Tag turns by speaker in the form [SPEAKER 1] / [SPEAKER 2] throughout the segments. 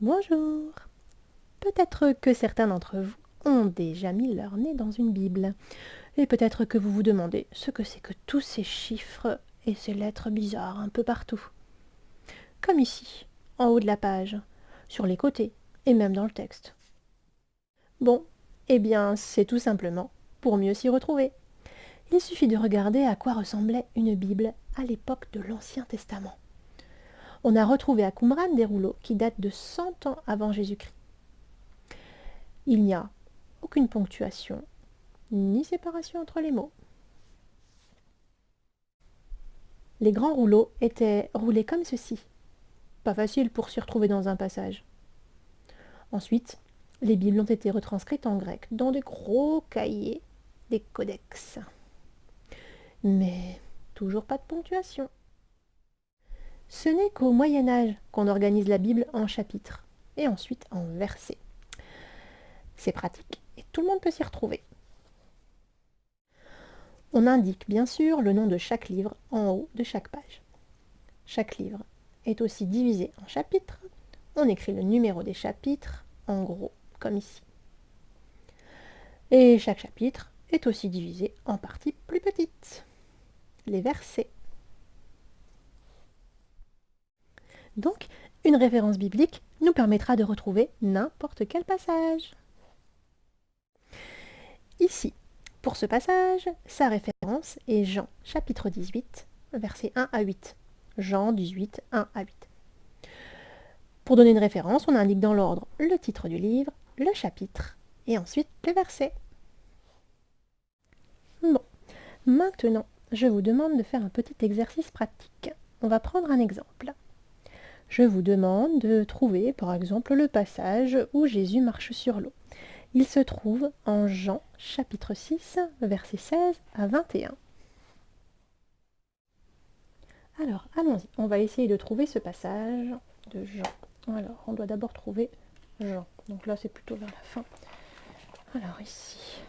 [SPEAKER 1] Bonjour. Peut-être que certains d'entre vous ont déjà mis leur nez dans une Bible. Et peut-être que vous vous demandez ce que c'est que tous ces chiffres et ces lettres bizarres un peu partout. Comme ici, en haut de la page, sur les côtés et même dans le texte. Bon, eh bien, c'est tout simplement pour mieux s'y retrouver. Il suffit de regarder à quoi ressemblait une Bible à l'époque de l'Ancien Testament. On a retrouvé à Qumran des rouleaux qui datent de 100 ans avant Jésus-Christ. Il n'y a aucune ponctuation, ni séparation entre les mots. Les grands rouleaux étaient roulés comme ceci. Pas facile pour s'y retrouver dans un passage. Ensuite, les Bibles ont été retranscrites en grec dans des gros cahiers, des codex. Mais toujours pas de ponctuation. Ce n'est qu'au Moyen Âge qu'on organise la Bible en chapitres et ensuite en versets. C'est pratique et tout le monde peut s'y retrouver. On indique bien sûr le nom de chaque livre en haut de chaque page. Chaque livre est aussi divisé en chapitres. On écrit le numéro des chapitres, en gros, comme ici. Et chaque chapitre est aussi divisé en parties plus petites, les versets. Donc, une référence biblique nous permettra de retrouver n'importe quel passage. Ici, pour ce passage, sa référence est Jean, chapitre 18, versets 1 à 8. Jean 18, 1 à 8. Pour donner une référence, on indique dans l'ordre le titre du livre, le chapitre et ensuite le verset. Bon, maintenant, je vous demande de faire un petit exercice pratique. On va prendre un exemple. Je vous demande de trouver, par exemple, le passage où Jésus marche sur l'eau. Il se trouve en Jean, chapitre 6, versets 16 à 21. Alors, allons-y. On va essayer de trouver ce passage de Jean. Alors, on doit d'abord trouver Jean. Donc là, c'est plutôt vers la fin. Alors ici,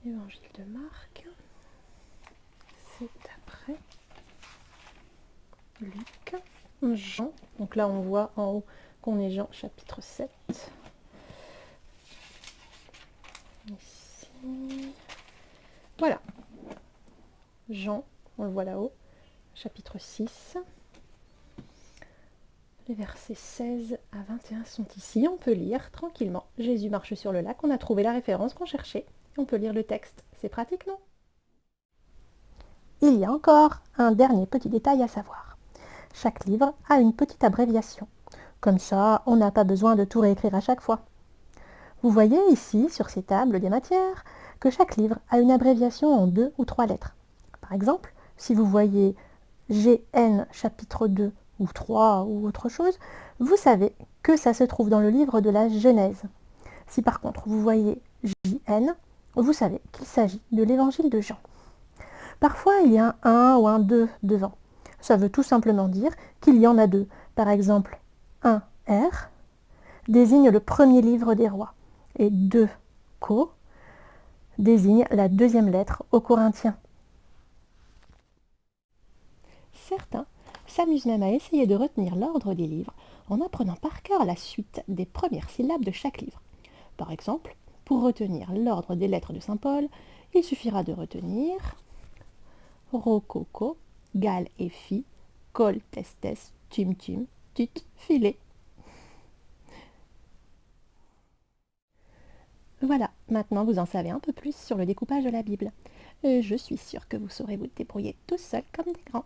[SPEAKER 1] Évangile de Marc. C'est après Luc. Jean. Donc là, on voit en haut qu'on est Jean, chapitre 7. Ici. Voilà. Jean, on le voit là-haut, chapitre 6. Les versets 16 à 21 sont ici. On peut lire tranquillement. Jésus marche sur le lac. On a trouvé la référence qu'on cherchait. On peut lire le texte. C'est pratique, non? Il y a encore un dernier petit détail à savoir. Chaque livre a une petite abréviation. Comme ça, on n'a pas besoin de tout réécrire à chaque fois. Vous voyez ici, sur ces tables des matières, que chaque livre a une abréviation en 2 ou 3 lettres. Par exemple, si vous voyez GN chapitre 2 ou 3 ou autre chose, vous savez que ça se trouve dans le livre de la Genèse. Si par contre vous voyez JN, vous savez qu'il s'agit de l'évangile de Jean. Parfois, il y a un 1 ou un 2 devant. Ça veut tout simplement dire qu'il y en a deux. Par exemple, 1R désigne le premier livre des rois et 2 Co désigne la deuxième lettre aux Corinthiens. Certains s'amusent même à essayer de retenir l'ordre des livres en apprenant par cœur la suite des premières syllabes de chaque livre. Par exemple, pour retenir l'ordre des lettres de Saint Paul, il suffira de retenir Rococo, Gal et Phi, Col Testes, Tum Tum, Tut, Filet. Voilà, maintenant vous en savez un peu plus sur le découpage de la Bible. Je suis sûre que vous saurez vous débrouiller tout seul comme des grands.